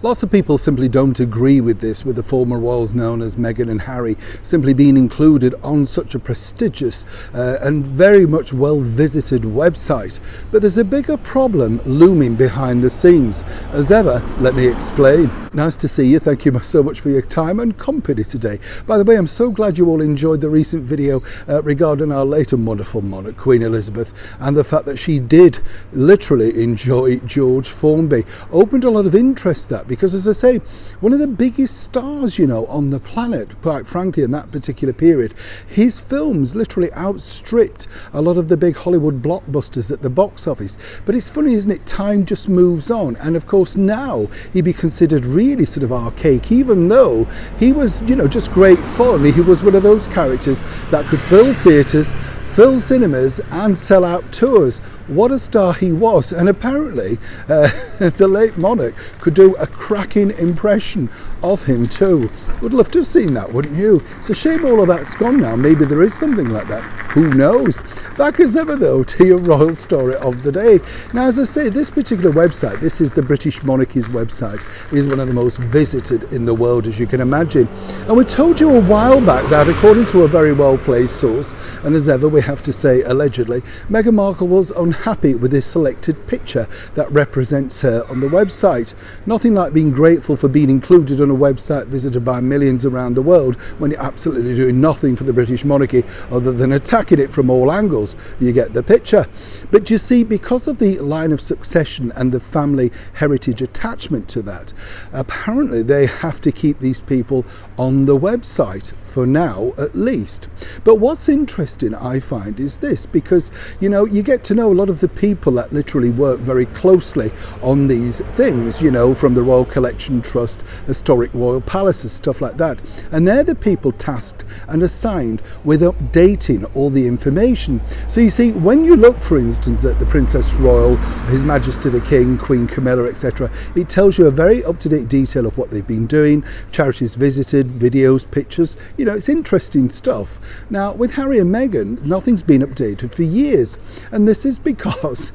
Lots of people simply don't agree with this, with the former royals known as Meghan and Harry simply being included on such a prestigious and very much well visited website. But there's a bigger problem looming behind the scenes. As ever, let me explain. Nice to see you. Thank you so much for your time and company today. By the way, I'm so glad you all enjoyed the recent video regarding our late and wonderful monarch, Queen Elizabeth, and the fact that she did literally enjoy George Formby. Opened a lot of interest that, because as I say, one of the biggest stars, on the planet, quite frankly, in that particular period, his films literally outstripped a lot of the big Hollywood blockbusters at the box office. But it's funny, isn't it? Time just moves on. And of course, now he'd be considered really sort of archaic, even though he was, just great fun. He was one of those characters that could fill theatres, fill cinemas and sell out tours. What a star he was. And apparently the late monarch could do a cracking impression of him too. Would love to have seen that, wouldn't you? It's a shame all of that's gone now. Maybe there is something like that. Who knows? Back as ever though to your royal story of the day. Now, as I say, this particular website, this is the British Monarchy's website, is one of the most visited in the world, as you can imagine. And we told you a while back that, according to a very well-placed source, and as ever we have to say allegedly, Meghan Markle was unhappy with this selected picture that represents her on the website. Nothing like being grateful for being included on a website visited by millions around the world when you're absolutely doing nothing for the British monarchy other than attacking it from all angles. You get the picture. But you see, because of the line of succession and the family heritage attachment to that, apparently they have to keep these people on the website for now at least. But what's interesting, I find, is this, because you get to know a lot of the people that literally work very closely on these things, from the Royal Collection Trust, historic royal palaces, stuff like that, and they're the people tasked and assigned with updating all the information. So you see, when you look, for instance, at the Princess Royal, His Majesty the King, Queen Camilla, etc., it tells you a very up-to-date detail of what they've been doing, charities visited, videos, pictures. It's interesting stuff. Now, with Harry and Meghan, nothing's been updated for years, and this is because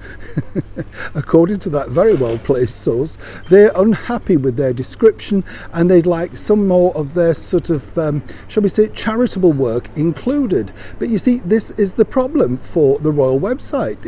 according to that very well-placed source, they're unhappy with their description and they'd like some more of their sort of shall we say, charitable work included. But you see, this is the problem for the royal website,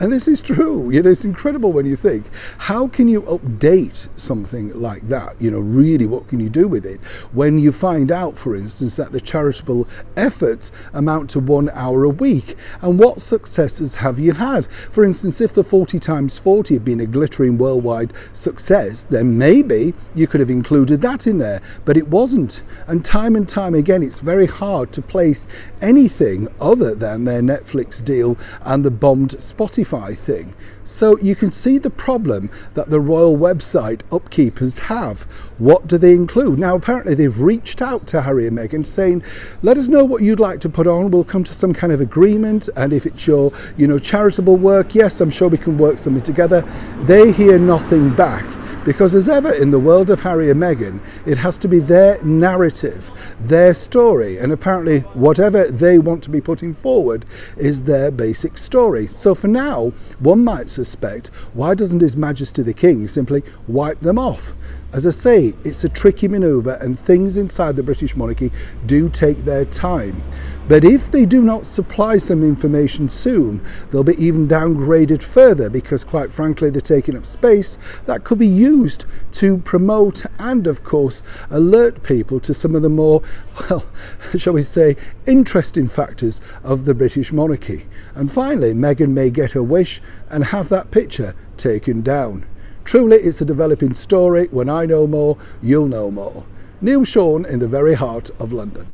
and this is true. It's incredible when you think, how can you update something like that? Really, what can you do with it when you find out, for instance, that the charitable efforts amount to 1 hour a week? And what successes have you had? For instance, if the 40 times 40 had been a glittering worldwide success, then maybe you could have included that in there, but it wasn't. And time again, it's very hard to place anything other than their Netflix deal and the bombed Spotify thing. So you can see the problem that the royal website upkeepers have. What do they include? Now, apparently they've reached out to Harry and Meghan saying, let us know what you'd like to put on. We'll come to some kind of agreement. And if it's your, charitable work, yes, I'm sure we can work something together. They hear nothing back. Because as ever in the world of Harry and Meghan, it has to be their narrative, their story, and apparently whatever they want to be putting forward is their basic story. So for now, one might suspect, why doesn't His Majesty the King simply wipe them off? As I say, it's a tricky manoeuvre and things inside the British monarchy do take their time. But if they do not supply some information soon, they'll be even downgraded further because, quite frankly, they're taking up space that could be used to promote and, of course, alert people to some of the more, well, shall we say, interesting factors of the British monarchy. And finally, Meghan may get her wish and have that picture taken down. Truly, it's a developing story. When I know more, you'll know more. Neil Sean in the very heart of London.